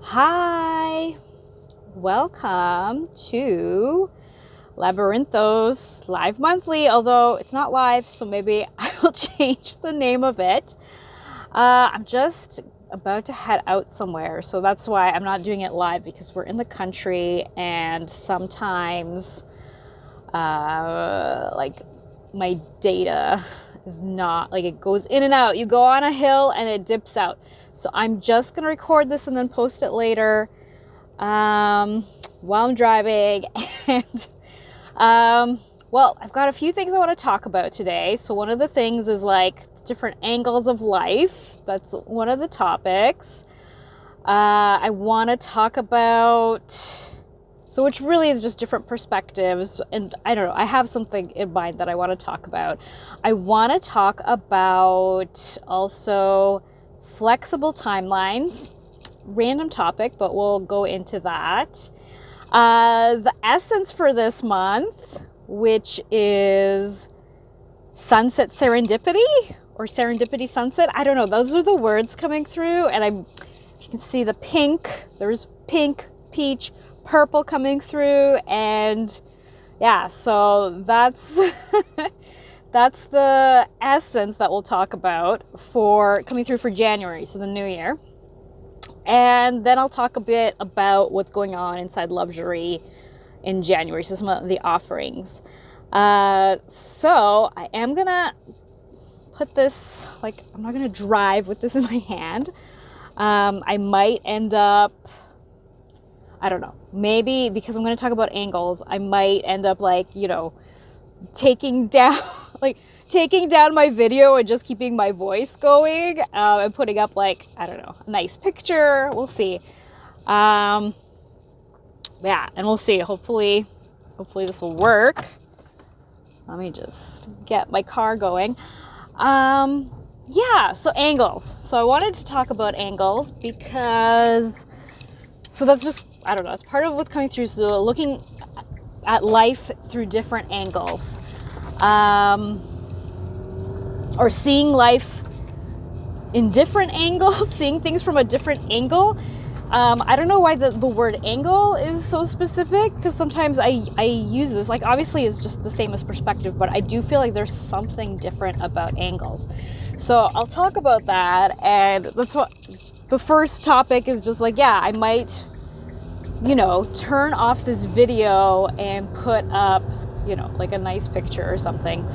Hi, welcome to Labyrinthos live monthly, although it's not live, so maybe I will change the name of it. I'm just about to head out somewhere, so that's why I'm not doing it live, because we're in the country and sometimes like my data is not, like, it goes in and out. You go on a hill and it dips out. So I'm just gonna record this and then post it later while I'm driving. And well, I've got a few things I want to talk about today. So one of the things is like different angles of life. That's one of the topics. I want to talk about, so which really is just different perspectives. And I don't know, I have something in mind that I want to talk about. I want to talk about also flexible timelines. Random topic, but we'll go into that. The essence for this month, which is sunset serendipity or serendipity sunset. I don't know. Those are the words coming through. And if you can see the pink, there's pink, peach, purple coming through. And yeah, so that's that's the essence that we'll talk about for coming through for January, so the new year. And then I'll talk a bit about what's going on inside LUVXURY in January, so some of the offerings. So I am gonna put this, like, I'm not gonna drive with this in my hand. I might end up, I don't know, maybe because I'm gonna talk about angles, I might end up, like, you know, taking down my video and just keeping my voice going and putting up, like, I don't know, a nice picture. We'll see. Yeah, and we'll see. Hopefully this will work. Let me just get my car going. Yeah, so angles. So I wanted to talk about angles because, so that's just, I don't know, it's part of what's coming through. So looking at life through different angles, or seeing life in different angles, seeing things from a different angle. I don't know why the word angle is so specific, because sometimes I use this, like, obviously it's just the same as perspective, but I do feel like there's something different about angles. So I'll talk about that, and that's what the first topic is, just like, yeah, I might, you know, turn off this video and put up, you know, like a nice picture or something.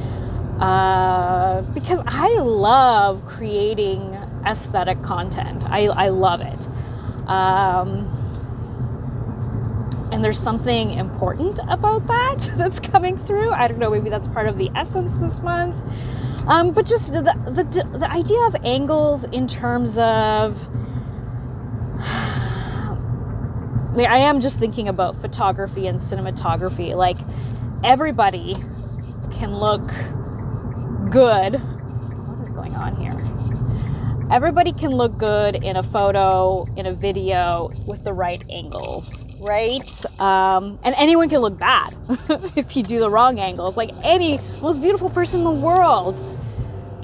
Because I love creating aesthetic content. I love it. And there's something important about that that's coming through. I don't know, maybe that's part of the essence this month. But just the idea of angles in terms of, I am just thinking about photography and cinematography. Like, everybody can look good. What is going on here? Everybody can look good in a photo, in a video, with the right angles, right? And anyone can look bad if you do the wrong angles. Like, any most beautiful person in the world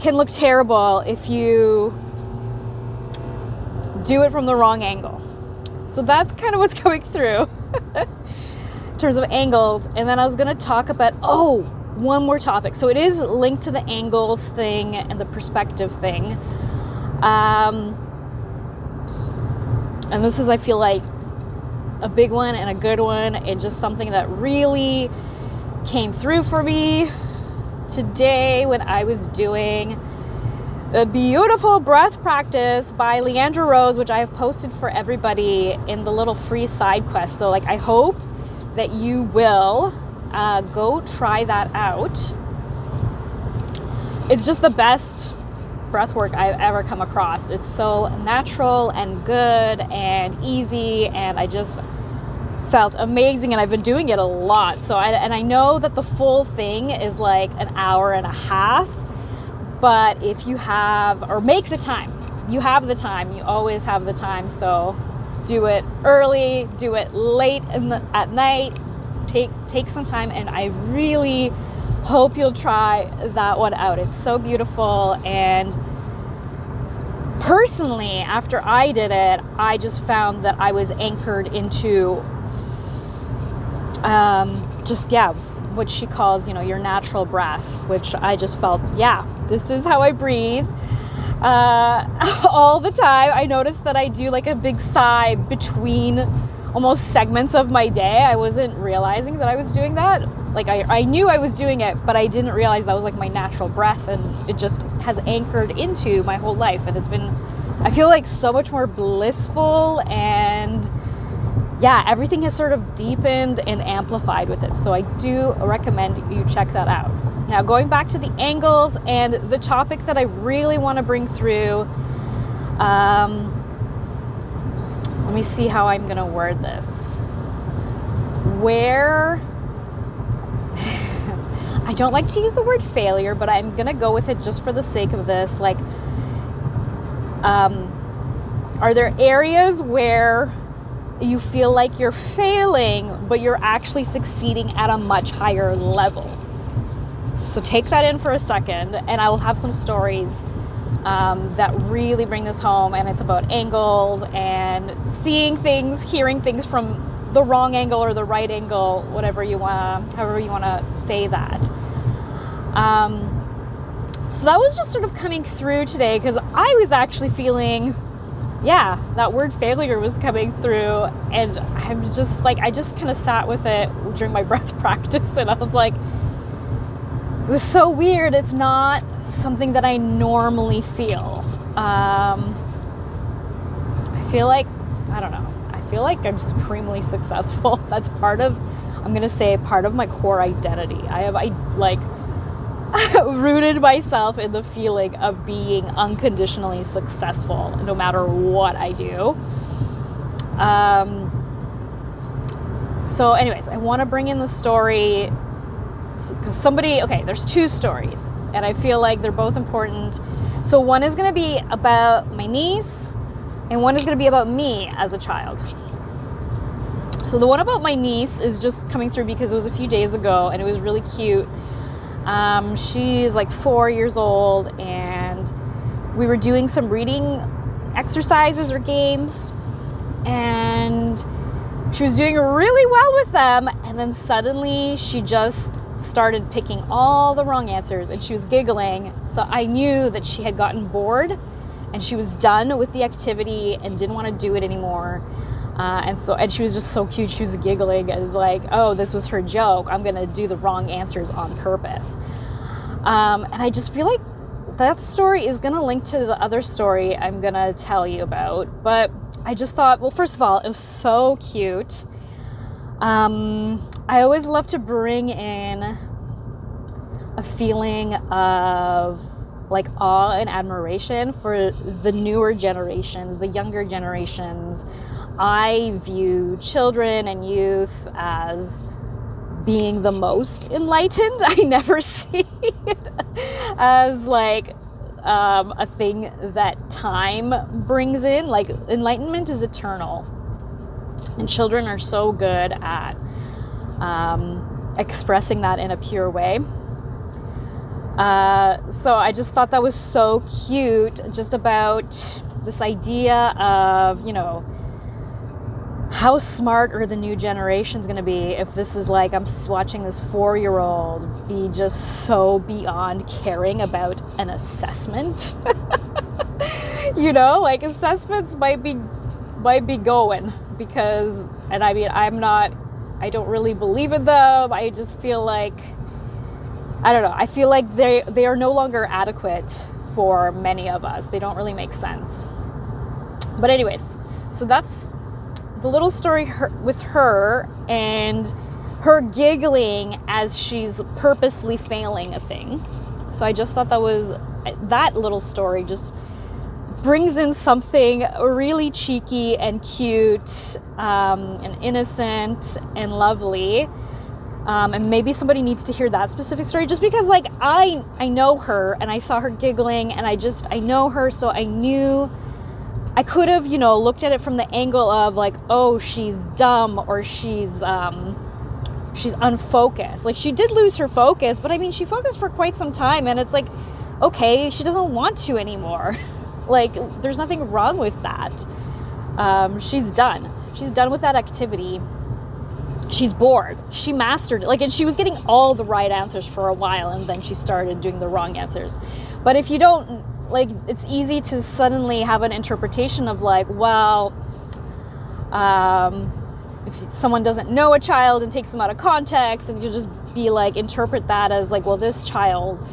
can look terrible if you do it from the wrong angle. So that's kind of what's coming through in terms of angles. And then I was going to talk about, one more topic. So it is linked to the angles thing and the perspective thing. And this is, I feel like, a big one and a good one, and just something that really came through for me today when I was doing a beautiful breath practice by Leandra Rose, which I have posted for everybody in the little free side quest. So, like, I hope that you will go try that out. It's just the best breath work I've ever come across. It's so natural and good and easy, and I just felt amazing, and I've been doing it a lot. So I know that the full thing is like an hour and a half, but if you have, or make the time, you have the time, you always have the time. So do it early, do it late at night, take some time, and I really hope you'll try that one out. It's so beautiful and personally, after I did it, I just found that I was anchored into what she calls, your natural breath, which I just felt, this is how I breathe all the time. I noticed that I do like a big sigh between almost segments of my day. I wasn't realizing that I was doing that. Like I knew I was doing it, but I didn't realize that was like my natural breath, and it just has anchored into my whole life. And it's been, I feel like, so much more blissful, and everything has sort of deepened and amplified with it. So I do recommend you check that out. Now, going back to the angles and the topic that I really want to bring through, let me see how I'm going to word this. Where I don't like to use the word failure, but I'm going to go with it just for the sake of this. Like, are there areas where you feel like you're failing, but you're actually succeeding at a much higher level? So take that in for a second, and I will have some stories that really bring this home, and it's about angles and seeing things, hearing things from the wrong angle or the right angle, however you want to say that. So that was just sort of coming through today, because I was actually feeling, that word failure was coming through, and I'm just like, I just kind of sat with it during my breath practice, and I was like, it was so weird. It's not something that I normally feel. I feel like, I feel like I'm supremely successful. That's part of my core identity. I rooted myself in the feeling of being unconditionally successful no matter what I do. So anyways, I want to bring in the story because there's two stories, and I feel like they're both important. So one is going to be about my niece, and one is going to be about me as a child. So the one about my niece is just coming through because it was a few days ago, and it was really cute. She's like 4 years old, and we were doing some reading exercises or games, and she was doing really well with them, and then suddenly she just started picking all the wrong answers, and she was giggling. So I knew that she had gotten bored and she was done with the activity and didn't want to do it anymore. And she was just so cute. She was giggling and like, oh, this was her joke. I'm going to do the wrong answers on purpose. And I just feel like that story is going to link to the other story I'm going to tell you about. But I just thought, well, first of all, it was so cute. I always love to bring in a feeling of like awe and admiration for the newer generations, the younger generations. I view children and youth as being the most enlightened. I never see it as like a thing that time brings in. Like, enlightenment is eternal, and children are so good at expressing that in a pure way. So I just thought that was so cute, just about this idea of, how smart are the new generation's going to be if this is like, I'm watching this 4-year-old be just so beyond caring about an assessment. Like, assessments might be going, because, and I mean, I don't really believe in them. I just feel like, I don't know, I feel like they are no longer adequate for many of us. They don't really make sense. But anyways, so that's the little story with her and her giggling as she's purposely failing a thing. So I just thought that little story just brings in something really cheeky and cute, and innocent and lovely. And maybe somebody needs to hear that specific story, just because like I know her, and I saw her giggling, and I know her, so I knew I could have, looked at it from the angle of like, oh, she's dumb, or she's unfocused. Like, she did lose her focus, but I mean, she focused for quite some time, and it's like, okay, she doesn't want to anymore. Like, there's nothing wrong with that. She's done with that activity. She's bored. She mastered it. Like, and she was getting all the right answers for a while, and then she started doing the wrong answers. But if you don't, like, it's easy to suddenly have an interpretation of like, well, if someone doesn't know a child and takes them out of context, and you just be like, interpret that as like, well, this child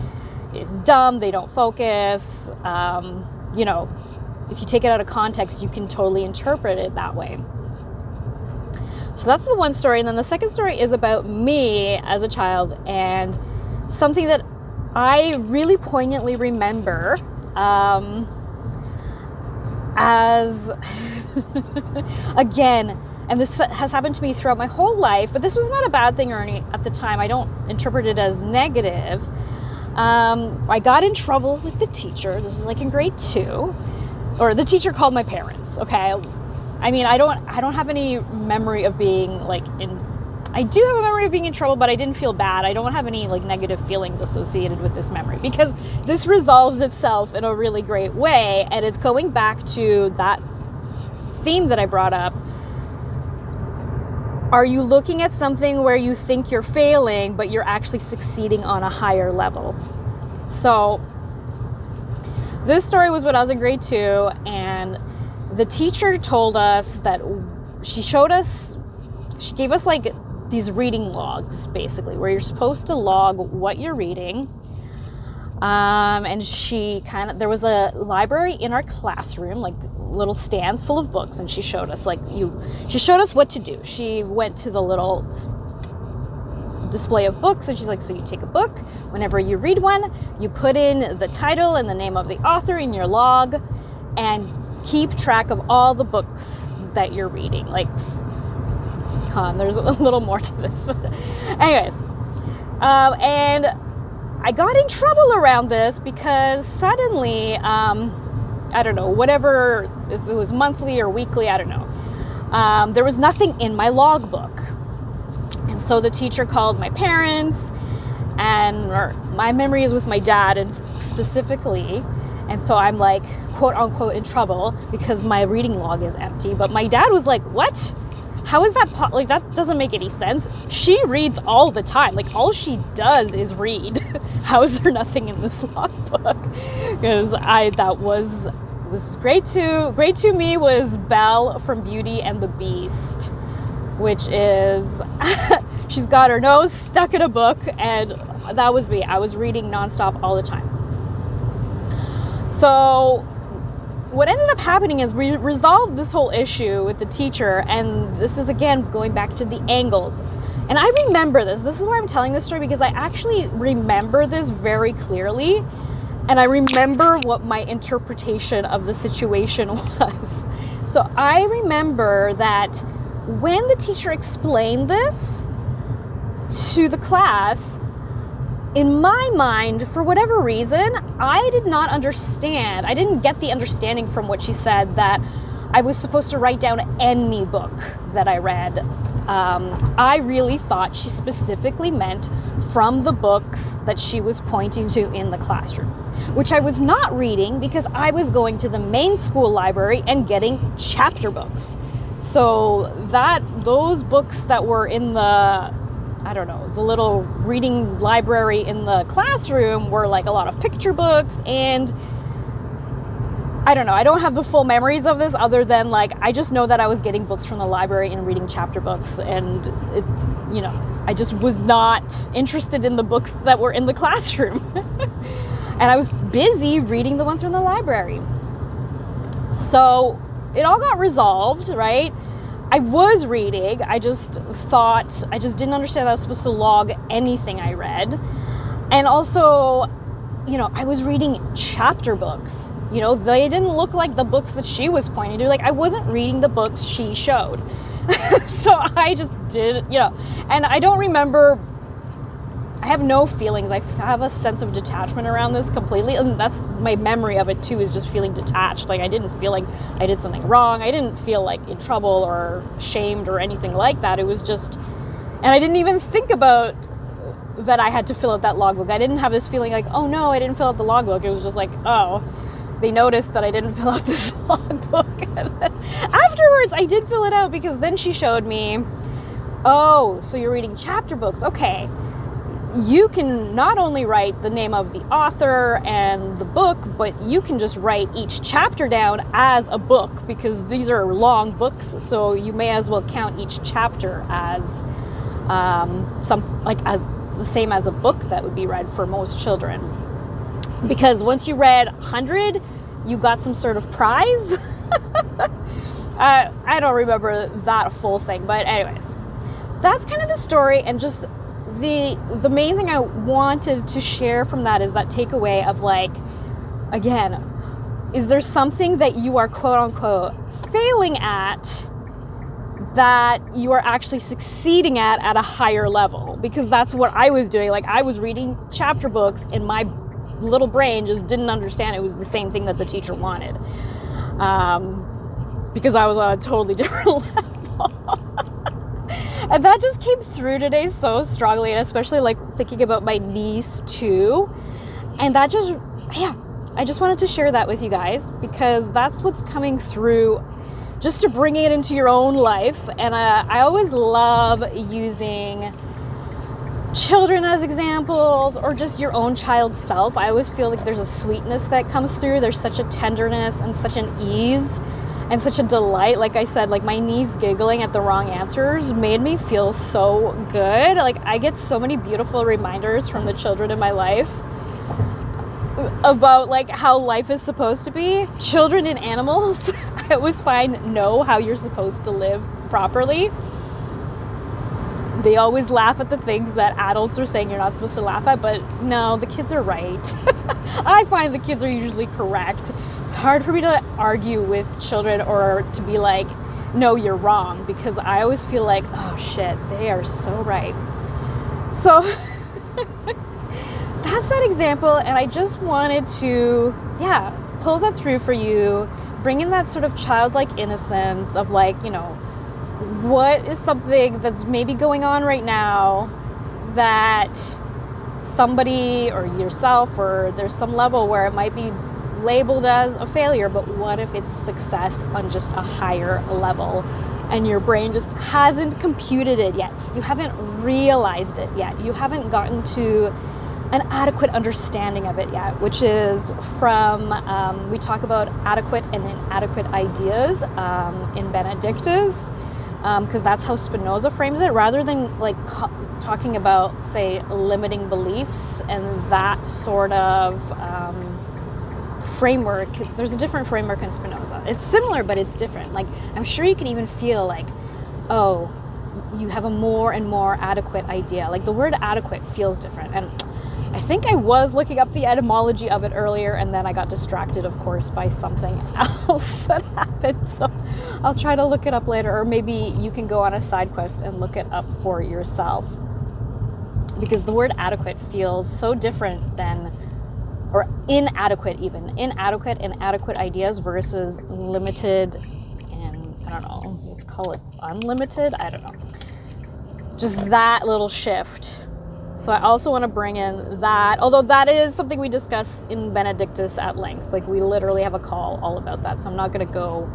is dumb, they don't focus. You know, if you take it out of context, you can totally interpret it that way. So that's the one story. And then the second story is about me as a child, and something that I really poignantly remember as, again, and this has happened to me throughout my whole life, but this was not a bad thing or any at the time. I don't interpret it as negative. I got in trouble with the teacher. This was like in grade 2, or the teacher called my parents. Okay. I mean, I don't have any memory of being like I do have a memory of being in trouble, but I didn't feel bad. I don't have any like negative feelings associated with this memory, because this resolves itself in a really great way. And it's going back to that theme that I brought up. Are you looking at something where you think you're failing, but you're actually succeeding on a higher level? So this story was when I was in grade 2, and the teacher told us that she gave us like these reading logs, basically, where you're supposed to log what you're reading. And there was a library in our classroom, like little stands full of books, and she showed us what to do. She went to the little display of books, and she's like, so you take a book, whenever you read one, you put in the title and the name of the author in your log, and keep track of all the books that you're reading. Like, there's a little more to this, but anyways, and I got in trouble around this because suddenly, I don't know, whatever, if it was monthly or weekly, I don't know, there was nothing in my logbook. And so the teacher called my parents, and my memory is with my dad and specifically. And so I'm like, quote unquote, in trouble because my reading log is empty. But my dad was like, what? How is that? Like, that doesn't make any sense. She reads all the time. Like, all she does is read. How is there nothing in this logbook? Because this was grade 2. Grade 2 me was Belle from Beauty and the Beast, which is, she's got her nose stuck in a book, and that was me. I was reading nonstop all the time. So what ended up happening is we resolved this whole issue with the teacher, and this is, again, going back to the angles. And I remember this. This is why I'm telling this story, because I actually remember this very clearly, and I remember what my interpretation of the situation was. So I remember that when the teacher explained this to the class, in my mind, for whatever reason, I did not understand. I didn't get the understanding from what she said that I was supposed to write down any book that I read. I really thought she specifically meant from the books that she was pointing to in the classroom, which I was not reading because I was going to the main school library and getting chapter books. So those books that were in the little reading library in the classroom were like a lot of picture books, and I don't know, I don't have the full memories of this other than like, I just know that I was getting books from the library and reading chapter books, and I just was not interested in the books that were in the classroom. And I was busy reading the ones from the library. So it all got resolved, right? I was reading, I just didn't understand that I was supposed to log anything I read. And also, I was reading chapter books. They didn't look like the books that she was pointing to. Like, I wasn't reading the books she showed. So I just did, and I don't remember, I have no feelings. I have a sense of detachment around this completely. And that's my memory of it too, is just feeling detached. Like, I didn't feel like I did something wrong. I didn't feel like in trouble or shamed or anything like that. It was just, and I didn't even think about that I had to fill out that logbook. I didn't have this feeling like, oh no, I didn't fill out the logbook. It was just like, oh, they noticed that I didn't fill out this logbook. And then afterwards, I did fill it out because then she showed me, oh, so you're reading chapter books. Okay. You can not only write the name of the author and the book, but you can just write each chapter down as a book because these are long books. So you may as well count each chapter as as the same as a book that would be read for most children. Because once you read 100, you got some sort of prize. I don't remember that full thing, but anyways, that's kind of the story. And just the main thing I wanted to share from that is that takeaway of like, again, is there something that you are quote unquote failing at that you are actually succeeding at a higher level? Because that's what I was doing. Like, I was reading chapter books and my little brain just didn't understand it was the same thing that the teacher wanted, because I was on a totally different level. And that just came through today so strongly, and especially like thinking about my niece too. And that just, I just wanted to share that with you guys because that's what's coming through, just to bring it into your own life. And I always love using children as examples, or just your own child self. I always feel like there's a sweetness that comes through. There's such a tenderness and such an ease and such a delight. Like I said, like my niece giggling at the wrong answers made me feel so good. Like, I get so many beautiful reminders from the children in my life about like how life is supposed to be. Children and animals, I always know how you're supposed to live properly. They always laugh at the things that adults are saying you're not supposed to laugh at, but no, the kids are right. I find the kids are usually correct. It's hard for me to argue with children or to be like, no, you're wrong, because I always feel like, oh shit, they are so right. So that's that example, and I just wanted to, pull that through for you, bring in that sort of childlike innocence of like, you know, what is something that's maybe going on right now that somebody or yourself, or there's some level where it might be labeled as a failure, but what if it's a success on just a higher level and your brain just hasn't computed it yet? You haven't realized it yet. You haven't gotten to an adequate understanding of it yet, which is from, we talk about adequate and inadequate ideas in Benedictus. Because that's how Spinoza frames it, rather than like talking about, say, limiting beliefs and that sort of framework. There's a different framework in Spinoza. It's similar, but it's different. Like, I'm sure you can even feel like, oh, you have a more and more adequate idea. Like, the word adequate feels different. And I think I was looking up the etymology of it earlier, and then I got distracted, of course, by something else that happened. So I'll try to look it up later, or maybe you can go on a side quest and look it up for yourself. Because the word adequate feels so different than, or inadequate even. Inadequate and adequate ideas versus limited and, I don't know, let's call it unlimited? I don't know. Just that little shift. So I also want to bring in that, although that is something we discuss in Benedictus at length. Like, we literally have a call all about that. So I'm not going to go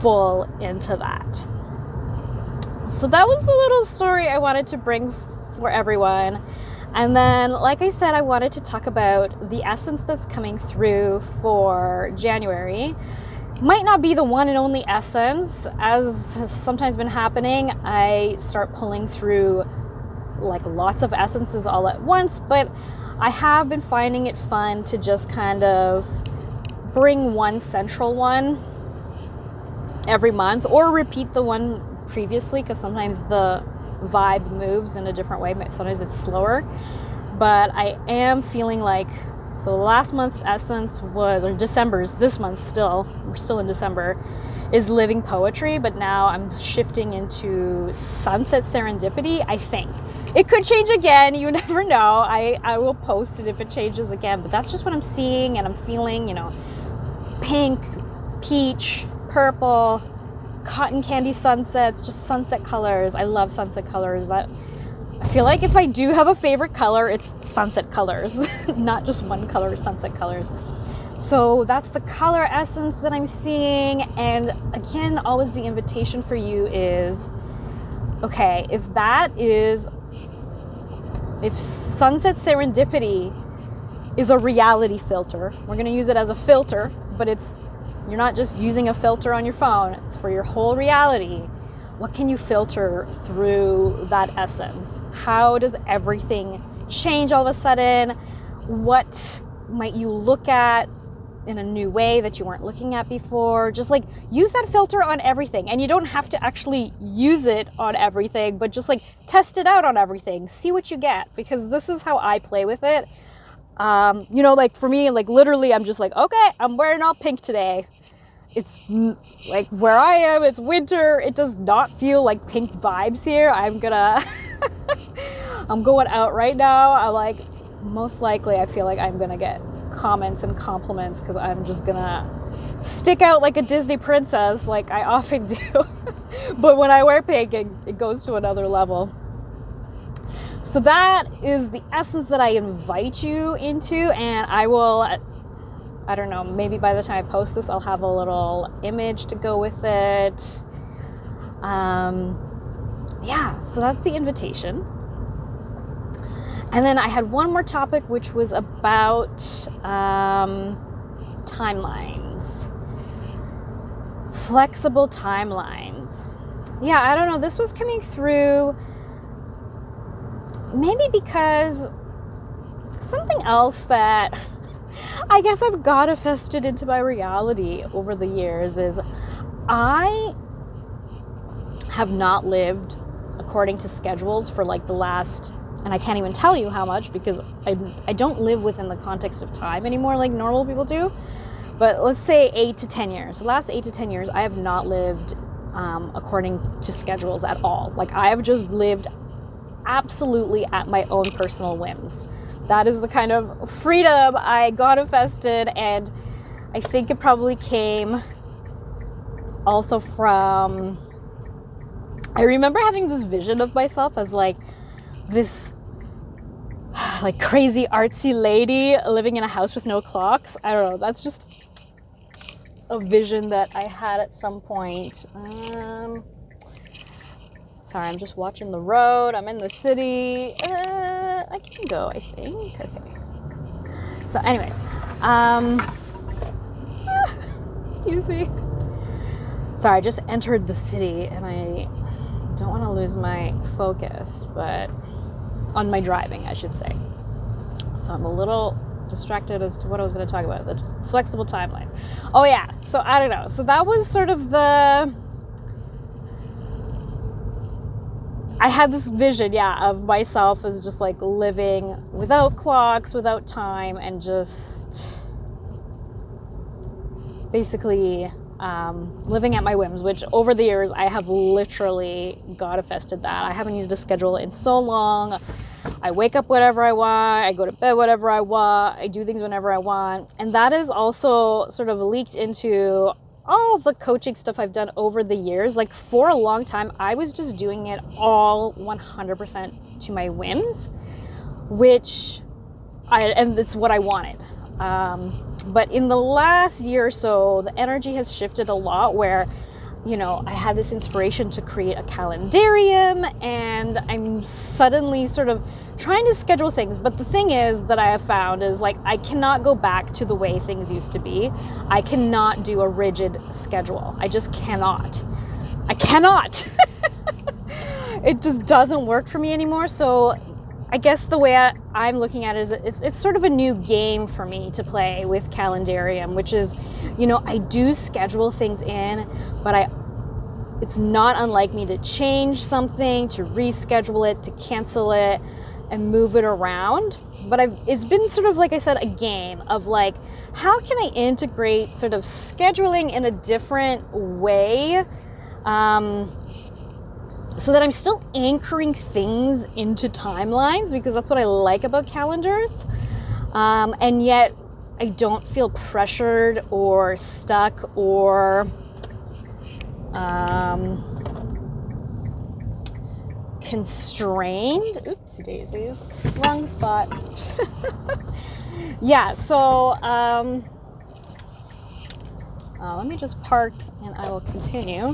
full into that. So that was the little story I wanted to bring for everyone. And then, like I said, I wanted to talk about the essence that's coming through for January. Might not be the one and only essence, as has sometimes been happening. I start pulling through like lots of essences all at once, but I have been finding it fun to just kind of bring one central one every month, or repeat the one previously, because sometimes the vibe moves in a different way. Sometimes it's slower, but I am feeling like, so last month's essence was, or December's, this month still, we're still in December, is living poetry, but now I'm shifting into sunset serendipity, I think. It could change again, you never know. I will post it if it changes again, but that's just what I'm seeing and I'm feeling, you know, pink, peach, purple, cotton candy sunsets, just sunset colors. I love sunset colors. I feel like if I do have a favorite color, it's sunset colors, not just one color, sunset colors. So that's the color essence that I'm seeing. And again, always the invitation for you is, okay, if Sunset Serendipity is a reality filter, we're going to use it as a filter, but you're not just using a filter on your phone, it's for your whole reality. What can you filter through that essence? How does everything change all of a sudden? What might you look at in a new way that you weren't looking at before? Just like use that filter on everything. And you don't have to actually use it on everything, but just like test it out on everything. See what you get, because this is how I play with it. Like for me, like literally I'm just like, okay, I'm wearing all pink today. It's like where I am, it's winter. It does not feel like pink vibes here. I'm going out right now. I'm like, most likely I feel like I'm gonna get comments and compliments because I'm just gonna stick out like a Disney princess like I often do. But when I wear pink, it goes to another level. So that is the essence that I invite you into, and I don't know, maybe by the time I post this, I'll have a little image to go with it. So that's the invitation. And then I had one more topic, which was about timelines. Flexible timelines. Yeah, I don't know. This was coming through maybe because something else that I guess I've manifested into my reality over the years is I have not lived according to schedules for like the last, and I can't even tell you how much because I don't live within the context of time anymore like normal people do. But let's say 8 to 10 years. The last 8 to 10 years, I have not lived according to schedules at all. Like I have just lived absolutely at my own personal whims. That is the kind of freedom I manifested, and I think it probably came also from, I remember having this vision of myself as like this like crazy artsy lady living in a house with no clocks. I don't know, that's just a vision that I had at some point. Sorry, I'm just watching the road. I'm in the city. I can go, I think. Okay. So anyways, excuse me. Sorry, I just entered the city and I don't want to lose my focus, but on my driving, I should say. So I'm a little distracted as to what I was going to talk about, the flexible timelines. Oh yeah, so I don't know. So that was sort of I had this vision, of myself as just like living without clocks, without time, and just basically living at my whims, which over the years I have literally manifested that. I haven't used a schedule in so long. I wake up whenever I want, I go to bed whenever I want, I do things whenever I want. And that is also sort of leaked into all the coaching stuff I've done over the years. Like for a long time, I was just doing it all 100% to my whims, and it's what I wanted. But in the last year or so, the energy has shifted a lot where, I had this inspiration to create a calendarium, and I'm suddenly sort of trying to schedule things. But the thing is that I have found is like, I cannot go back to the way things used to be. I cannot do a rigid schedule. I just cannot. I cannot. It just doesn't work for me anymore. So I guess the way I'm looking at it is it's sort of a new game for me to play with calendarium, which is, I do schedule things in, but it's not unlike me to change something, to reschedule it, to cancel it, and move it around. But it's been sort of, like I said, a game of like, how can I integrate sort of scheduling in a different way, so that I'm still anchoring things into timelines, because that's what I like about calendars. And yet I don't feel pressured or stuck or constrained. Oopsie daisies, wrong spot. So Let me just park and I will continue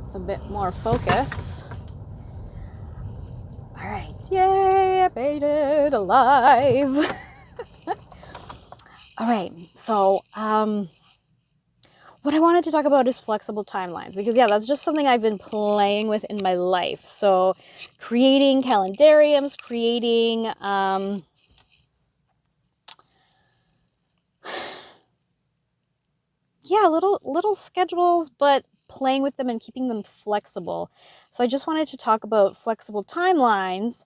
with a bit more focus. All right, yay, I made it alive. All right, so what I wanted to talk about is flexible timelines, because that's just something I've been playing with in my life. So creating calendariums, creating little schedules, but playing with them and keeping them flexible. So I just wanted to talk about flexible timelines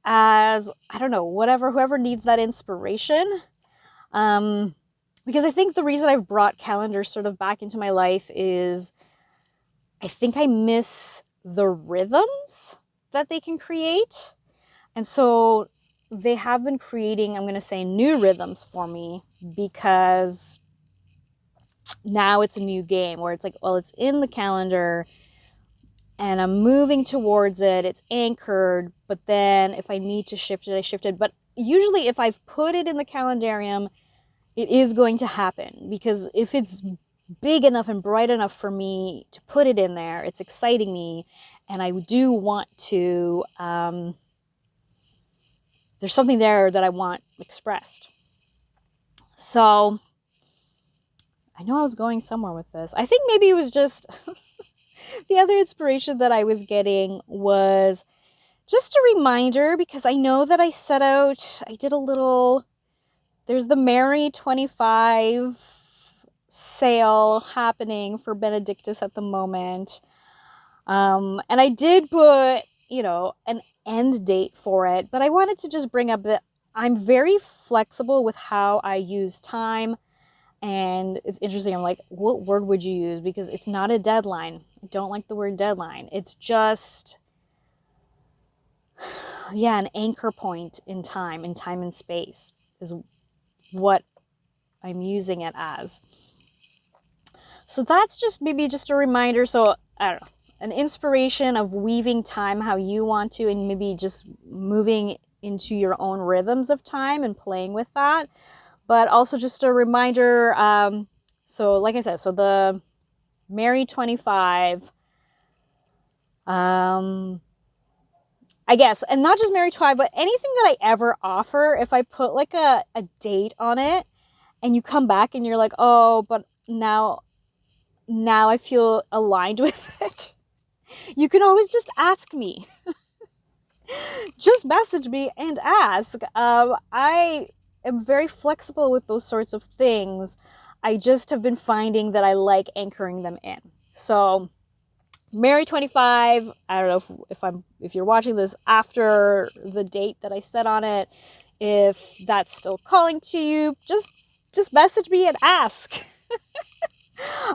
as, I don't know, whoever needs that inspiration. Because I think the reason I've brought calendars sort of back into my life is I think I miss the rhythms that they can create. And so they have been creating, I'm going to say, new rhythms for me, because now it's a new game where it's like, well, it's in the calendar and I'm moving towards it. It's anchored, but then if I need to shift it, I shift it. But usually if I've put it in the calendarium, it is going to happen, because if it's big enough and bright enough for me to put it in there, it's exciting me, and I do want to, there's something there that I want expressed. So I know I was going somewhere with this. I think maybe it was just the other inspiration that I was getting was just a reminder, because I know that I set out, I did a little, there's the Merry 25 sale happening for Benedictus at the moment. And I did put, an end date for it, but I wanted to just bring up that I'm very flexible with how I use time. And it's interesting. I'm like, what word would you use? Because it's not a deadline. I don't like the word deadline. It's just, an anchor point in time and space is what I'm using it as. So that's just maybe just a reminder. So I don't know, an inspiration of weaving time how you want to, and maybe just moving into your own rhythms of time and playing with that. But also just a reminder, so like I said, so the Merry 25, I guess, and not just Merry 25, but anything that I ever offer, if I put like a date on it and you come back and you're like, oh, but now I feel aligned with it, you can always just ask me. Just message me and ask. I am very flexible with those sorts of things. I just have been finding that I like anchoring them in. So Merry 25, I don't know if you're watching this after the date that I set on it, if that's still calling to you, just message me and ask.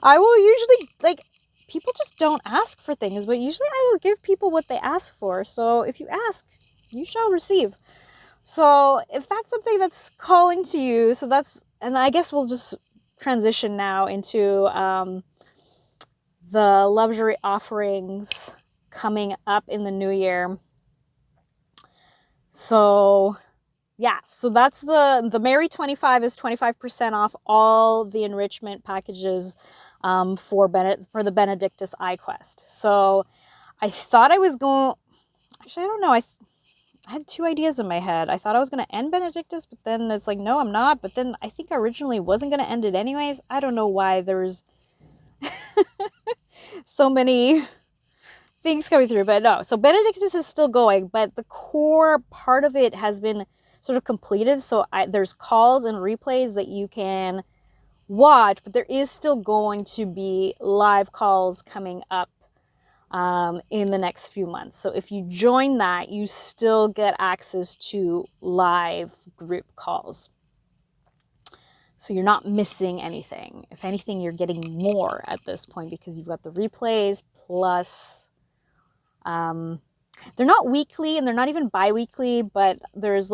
I will usually, people just don't ask for things, but usually I will give people what they ask for. So if you ask, you shall receive. So if that's something that's calling to you, and I guess we'll just transition now into the luxury offerings coming up in the new year. So so that's the Merry 25 is 25% off all the enrichment packages for the Benedictus iQuest. So I thought I was going, actually I don't know, I had two ideas in my head. I thought I was going to end Benedictus, but then it's like, no, I'm not. But then I think I originally wasn't going to end it anyways. I don't know why there's so many things coming through, but no. So Benedictus is still going, but the core part of it has been sort of completed. So there's calls and replays that you can watch, but there is still going to be live calls coming up in the next few months. So if you join that, you still get access to live group calls. So you're not missing anything. If anything, you're getting more at this point because you've got the replays plus, they're not weekly and they're not even bi-weekly, but there's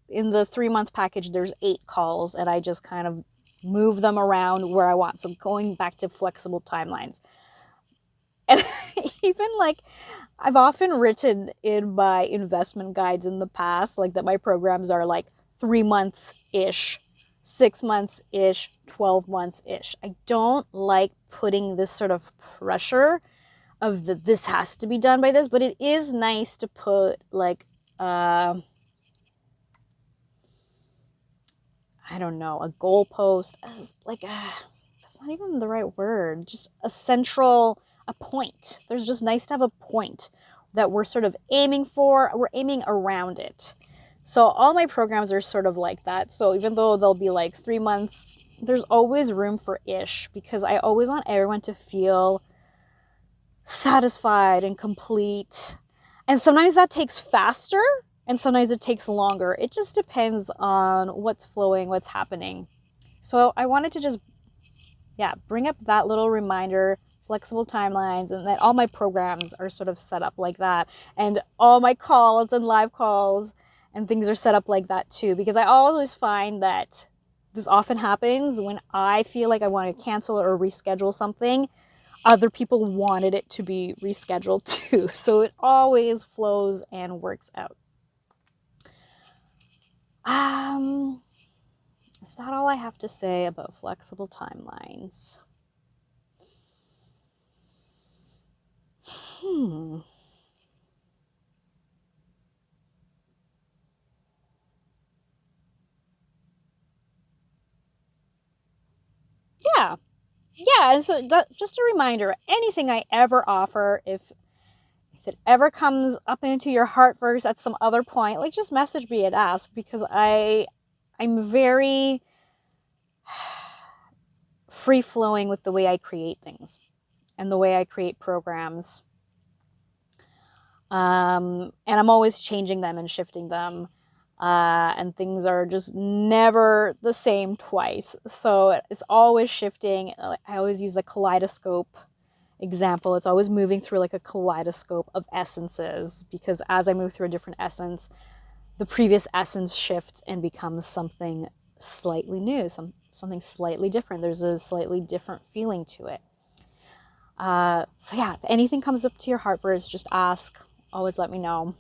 in the 3-month package, there's 8 calls and I just kind of move them around where I want. So going back to flexible timelines. And even I've often written in my investment guides in the past, that my programs are 3 months-ish 6 months-ish, 12 months-ish. I don't like putting this sort of pressure of this has to be done by this, but it is nice to put like, I don't know, a goalpost, like, that's not even the right word, just a point. There's just nice to have a point that we're sort of aiming for, we're aiming around it. So all my programs are sort of like that. So even though they'll be like 3 months, there's always room for ish, because I always want everyone to feel satisfied and complete. And sometimes that takes faster and sometimes it takes longer. It just depends on what's flowing, what's happening. So I wanted to just, bring up that little reminder, flexible timelines, and that all my programs are sort of set up like that. And all my calls and live calls and things are set up like that too, because I always find that this often happens when I feel like I want to cancel or reschedule something. Other people wanted it to be rescheduled too. So it always flows and works out. Is that all I have to say about flexible timelines? Yeah. And so just a reminder, anything I ever offer, if it ever comes up into your heart verse at some other point, like, just message me and ask, because I'm very free-flowing with the way I create things and the way I create programs. And I'm always changing them and shifting them. And things are just never the same twice. So it's always shifting. I always use the kaleidoscope example. It's always moving through like a kaleidoscope of essences, because as I move through a different essence, the previous essence shifts and becomes something slightly new, something slightly different. There's a slightly different feeling to it. So yeah, if anything comes up to your heart first, just ask. Always let me know.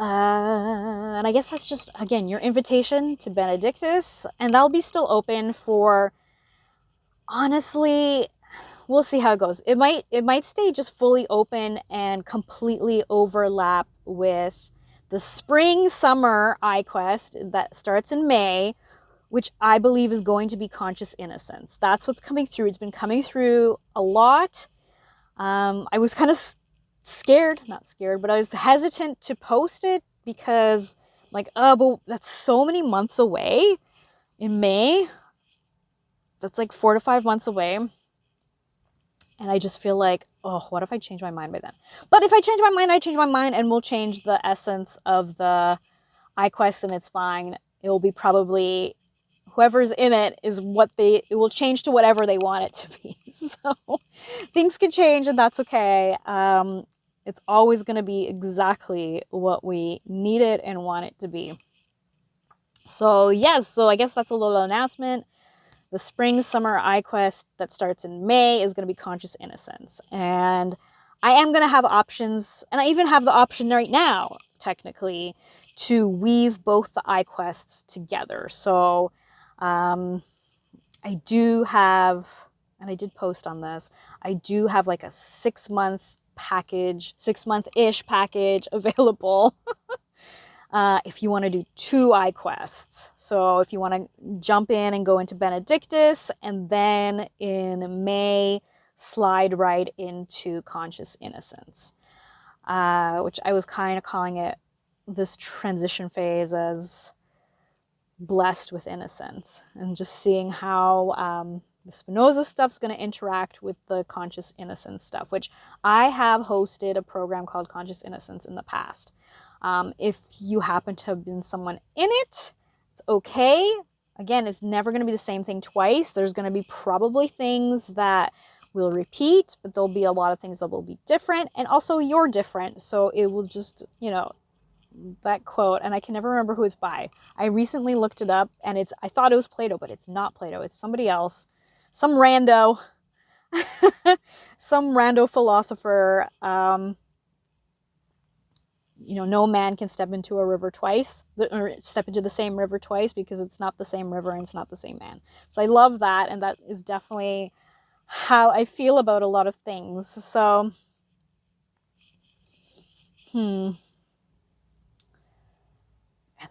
And I guess that's just, again, your invitation to Benedictus, and that'll be still open for, honestly, we'll see how it goes. It might stay just fully open and completely overlap with the spring summer iQuest that starts in May, which I believe is going to be Conscious Innocence. That's what's coming through. It's been coming through a lot. I was kind of not scared, but I was hesitant to post it, because like, but that's so many months away in May. That's like 4 to 5 months away. And I just feel like, what if I change my mind by then? But if I change my mind, I change my mind, and we'll change the essence of the iQuest, and it's fine. It will be probably, whoever's in it it will change to whatever they want it to be. So things can change, and that's okay. It's always going to be exactly what we need it and want it to be. So yes, so I guess that's a little announcement. The spring summer iQuest that starts in May is going to be Conscious Innocence. And I am going to have options, and I even have the option right now, technically, to weave both the iQuests together. So I do have, and I did post on this, I do have like a 6-month package, 6-month-ish package available if you want to do 2 iQuests. So if you want to jump in and go into Benedictus, and then in May slide right into Conscious Innocence, which I was kind of calling it, this transition phase, as blessed with innocence, and just seeing how the Spinoza stuff's going to interact with the Conscious Innocence stuff, which I have hosted a program called Conscious Innocence in the past. If you happen to have been someone in it, it's okay. Again, it's never going to be the same thing twice. There's going to be probably things that will repeat, but there'll be a lot of things that will be different, and also you're different. So it will just, that quote, and I can never remember who it's by. I recently looked it up, and I thought it was Plato, but it's not Plato. It's somebody else. Some rando philosopher. no man can step into a river twice, or step into the same river twice, because it's not the same river and it's not the same man. So I love that, and that is definitely how I feel about a lot of things. So, and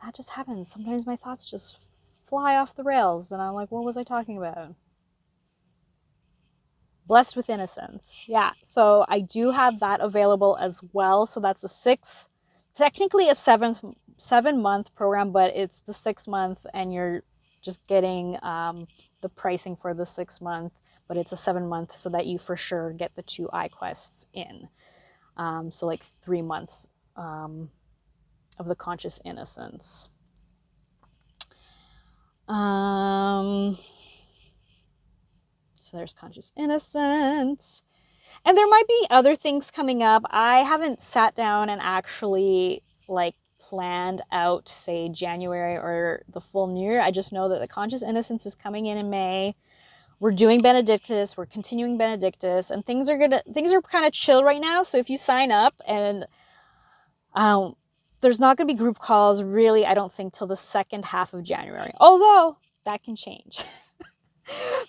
that just happens. Sometimes my thoughts just fly off the rails, and I'm like, what was I talking about? Blessed with innocence. Yeah, so I do have that available as well. So that's technically a 7-month program, but it's the 6-month, and you're just getting the pricing for the 6-month, but it's a 7-month, so that you for sure get the 2 iQuests in. So like 3 months of the conscious innocence. So there's conscious innocence. And there might be other things coming up. I haven't sat down and actually like planned out, say, January or the full new year. I just know that the conscious innocence is coming in May. We're doing Benedictus. We're continuing Benedictus, and things are kind of chill right now. So if you sign up, and there's not going to be group calls really, I don't think, till the second half of January. Although that can change.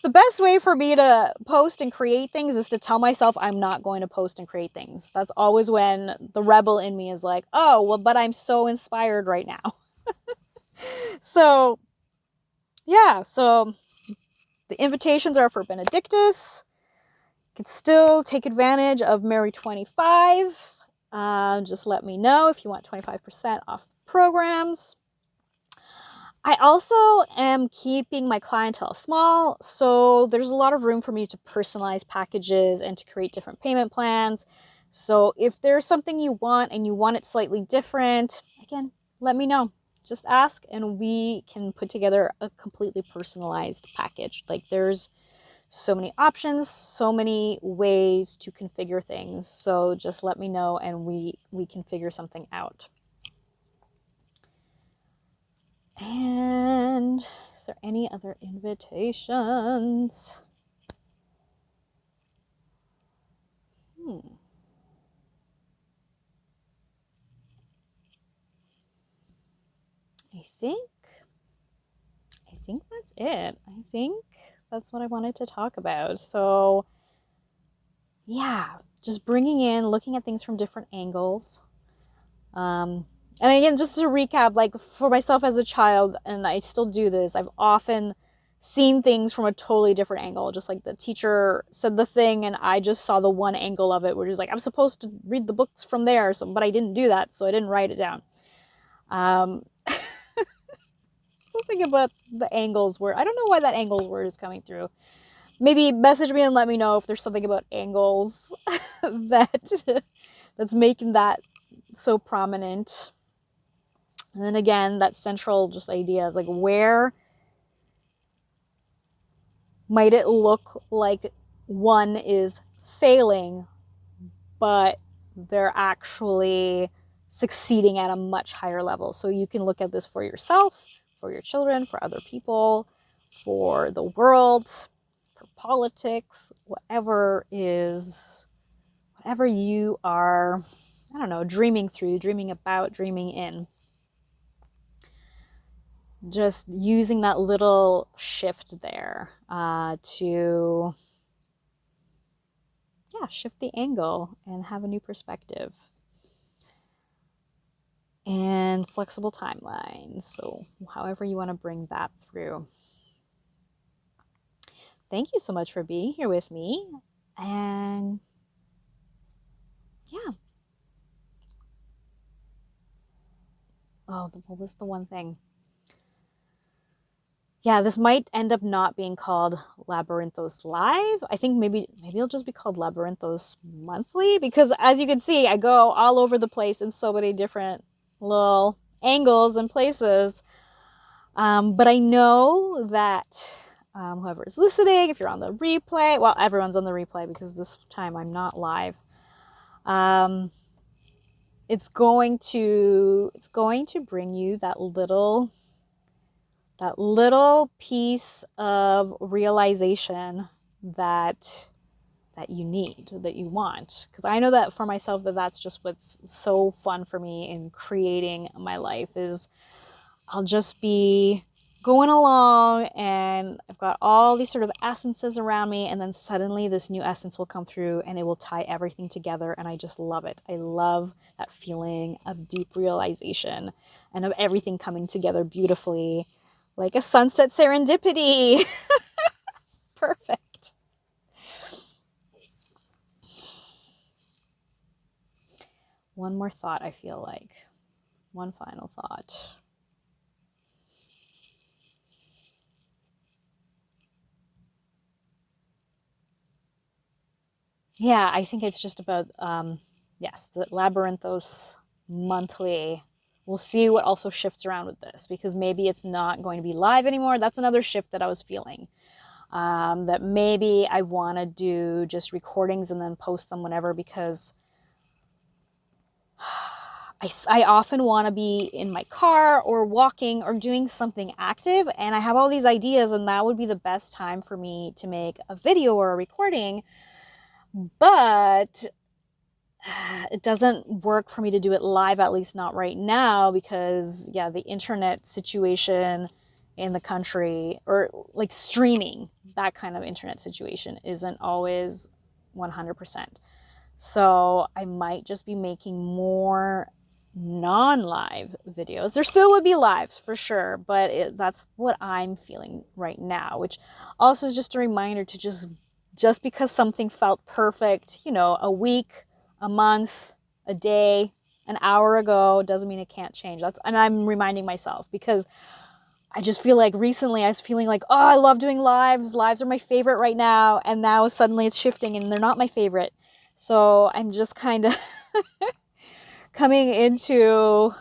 The best way for me to post and create things is to tell myself I'm not going to post and create things. That's always when the rebel in me is like, oh, well, but I'm so inspired right now. So, yeah, so the invitations are for Benedictus. You can still take advantage of Mary 25. Just let me know if you want 25% off the programs. I also am keeping my clientele small, so there's a lot of room for me to personalize packages and to create different payment plans. So if there's something you want and you want it slightly different, again, let me know. Just ask and we can put together a completely personalized package. Like, there's so many options, so many ways to configure things. So just let me know and we can figure something out. And is there any other invitations? I think that's it. I think that's what I wanted to talk about. So yeah, just bringing in, looking at things from different angles. And again, just to recap, like for myself as a child, and I still do this, I've often seen things from a totally different angle. Just like the teacher said the thing and I just saw the one angle of it, which is like, I'm supposed to read the books from there, but I didn't do that, so I didn't write it down. Something about the angles where I don't know why that angles word is coming through. Maybe message me and let me know if there's something about angles that's making that so prominent. And then again, that central just idea is like, where might it look like one is failing, but they're actually succeeding at a much higher level. So you can look at this for yourself, for your children, for other people, for the world, for politics, whatever you are, I don't know, dreaming through, dreaming about, dreaming in. Just using that little shift there to shift the angle and have a new perspective. And flexible timelines, so however you want to bring that through. Thank you so much for being here with me, and yeah. Oh, what was the one thing? Yeah, this might end up not being called Labyrinthos Live. I think maybe it'll just be called Labyrinthos Monthly, because as you can see, I go all over the place in so many different little angles and places. But I know that whoever is listening, if you're on the replay, well, everyone's on the replay because this time I'm not live. It's going to bring you that little piece of realization that that you need, that you want. Because I know that for myself, that's just what's so fun for me in creating my life is I'll just be going along and I've got all these sort of essences around me, and then suddenly this new essence will come through and it will tie everything together, and I just love it. I love that feeling of deep realization and of everything coming together beautifully like a sunset serendipity. Perfect. One more thought, I feel like. One final thought. Yeah, I think it's just about, yes, the Labyrinthos monthly. We'll see what also shifts around with this, because maybe it's not going to be live anymore. That's another shift that I was feeling. That maybe I want to do just recordings and then post them whenever, because I often want to be in my car or walking or doing something active, and I have all these ideas, and that would be the best time for me to make a video or a recording. But it doesn't work for me to do it live, at least not right now, because yeah, the internet situation in the country, or like streaming, that kind of internet situation isn't always 100%. So I might just be making more non-live videos. There still would be lives for sure, but that's what I'm feeling right now, which also is just a reminder to just because something felt perfect, you know, a week, a month, a day, an hour ago, doesn't mean it can't change. And I'm reminding myself, because I just feel like recently I was feeling like, oh, I love doing lives. Lives are my favorite right now. And now suddenly it's shifting and they're not my favorite. So I'm just kind of coming into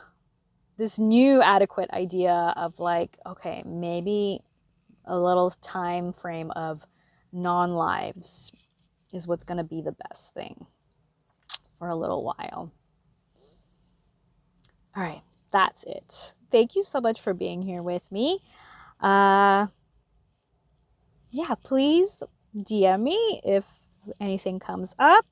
this new adequate idea of like, okay, maybe a little time frame of non-lives is what's going to be the best thing for a little while. All right, that's it. Thank you so much for being here with me. Yeah, please DM me if anything comes up.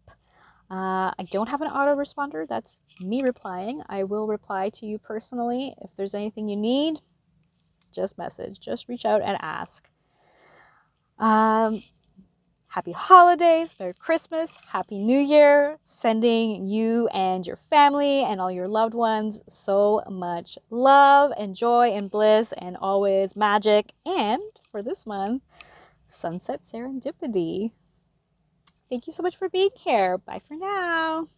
I don't have an autoresponder. That's me replying. I will reply to you personally. If there's anything you need, just message. Just reach out and ask. Happy holidays, Merry Christmas, Happy New Year. Sending you and your family and all your loved ones so much love and joy and bliss and always magic. And for this month, sunset serendipity. Thank you so much for being here. Bye for now.